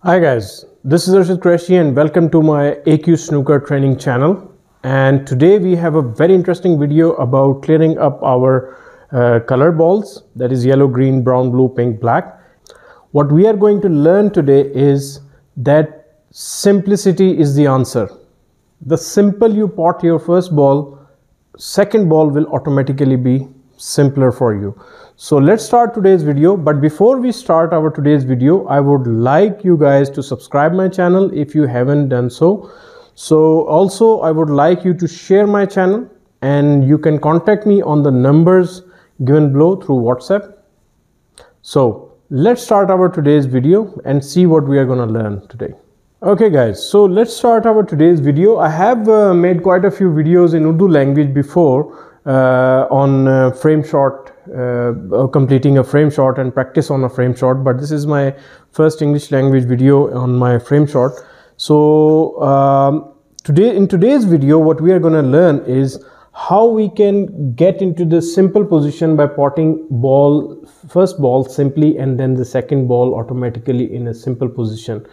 Hi guys, this is Urdu and welcome to my AQ Snooker Training channel. And today we have a very interesting video about clearing up our color balls, that is yellow, green, brown, blue, pink, black. What we are going to learn today is that simplicity is the answer. The simple you pot your first ball, second ball will automatically be simpler for you. So let's start today's video, but before we start our today's video, I would like you guys to subscribe my channel if you haven't done so. So also I would like you to share my channel, and you can contact me on the numbers given below through WhatsApp. So let's start our today's video and see what we are going to learn today. Okay guys, so let's start our today's video. I have made quite a few videos in Urdu language before on frame shot, completing a frame shot and practice on a frame shot, but this is my first English language video on my frame shot. So in today's video what we are going to learn is how we can get into the simple position by potting first ball simply and then the second ball automatically in a simple position.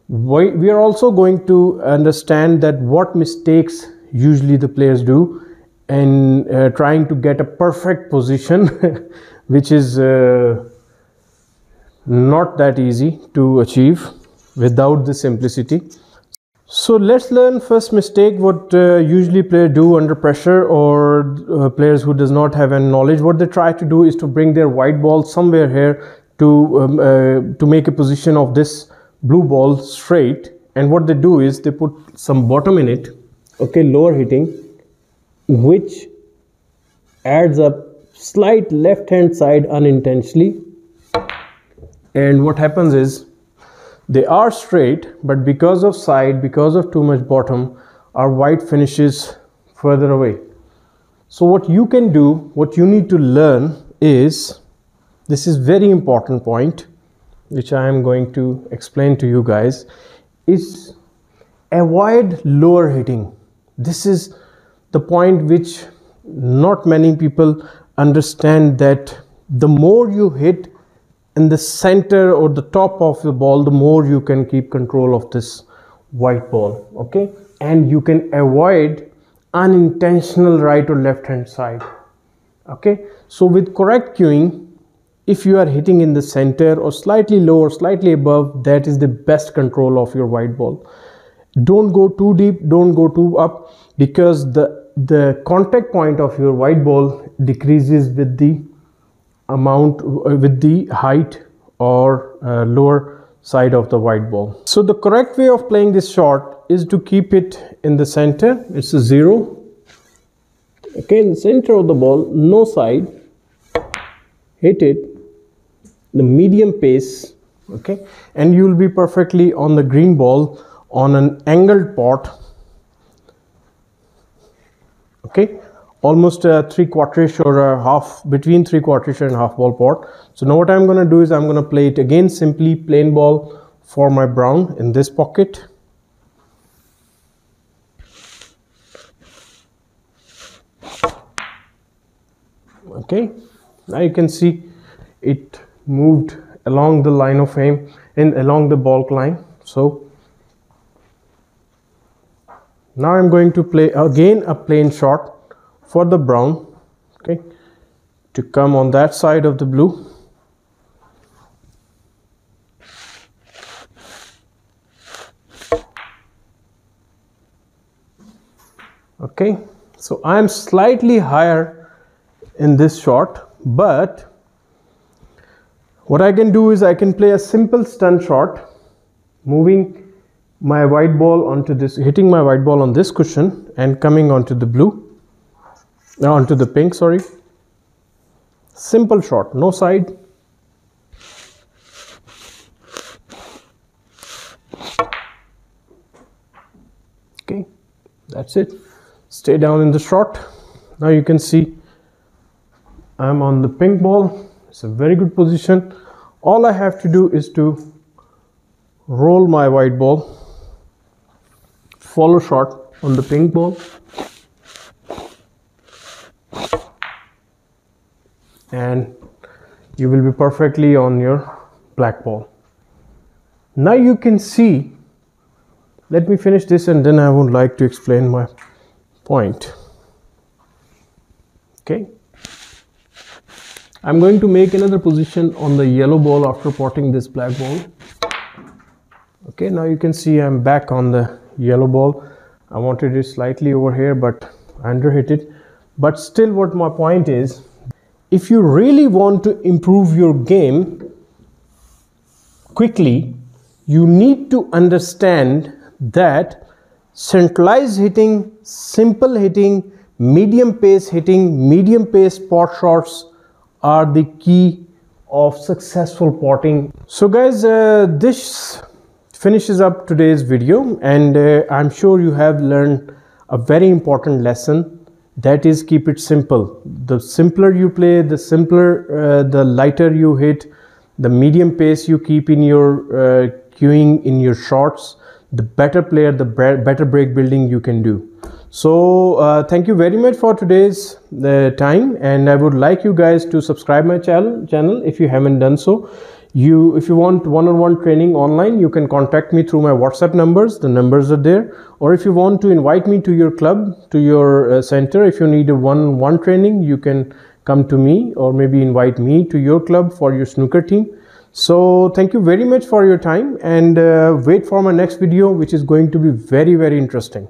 We are also going to understand that what mistakes usually the players do and trying to get a perfect position which is not that easy to achieve without the simplicity. So let's learn first mistake what usually players do under pressure, or players who does not have any knowledge. What they try to do is to bring their white ball somewhere here to make a position of this blue ball straight, and what they do is they put some bottom in it, okay, lower hitting, which adds up slight left hand side unintentionally, and what happens is they are straight, but because of side, because of too much bottom, our white finishes further away. So what you can do, what you need to learn is, this is very important point which I am going to explain to you guys, is avoid lower hitting. This is the point which not many people understand, that the more you hit in the center or the top of the ball, the more you can keep control of this white ball, okay, and you can avoid unintentional right or left hand side, okay. So with correct cueing, if you are hitting in the center or slightly lower, slightly above, that is the best control of your white ball. Don't go too deep, don't go too up, because the contact point of your white ball decreases with the amount, with the height or lower side of the white ball. So the correct way of playing this shot is to keep it in the center. It's a 0, okay, in the center of the ball, no side, hit it the medium pace, okay, and you will be perfectly on the green ball on an angled pot, okay, almost a 3/4 or a half, between 3/4 and half ball pot. So now what I'm going to do is I'm going to play it again simply plain ball for my brown in this pocket, okay. Now you can see it moved along the line of aim and along the balk line. So now I'm going to play again a plain shot for the brown, okay, to come on that side of the blue, okay. So I am slightly higher in this shot, but what I can do is I can play a simple stun shot, moving my white ball onto this, hitting my white ball on this cushion and coming onto the blue, onto the pink, sorry. Simple shot, no side. Okay, that's it. Stay down in the shot. Now you can see I'm on the pink ball. It's a very good position. All I have to do is to roll my white ball, follow shot on the pink ball, and you will be perfectly on your black ball. Now you can see, let me finish this and then I would like to explain my point. Okay, I'm going to make another position on the yellow ball after potting this black ball. Okay, now you can see I'm back on the yellow ball. I wanted it slightly over here, but I underhit it. But still, what my point is, if you really want to improve your game quickly, you need to understand that centralized hitting, simple hitting, medium pace pot shots are the key of successful potting. So guys, this finishes up today's video, and I'm sure you have learned a very important lesson. That is, keep it simple. The simpler you play, the simpler, the lighter you hit, the medium pace you keep in your cueing in your shots, the better player, the better break building you can do. So thank you very much for today's time, and I would like you guys to subscribe my channel if you haven't done so. If you want one-on-one training online, you can contact me through my WhatsApp numbers. The numbers are there. Or if you want to invite me to your club, to your center, if you need a one-on-one training, you can come to me, or maybe invite me to your club for your snooker team. So thank you very much for your time, and wait for my next video, which is going to be very, very interesting.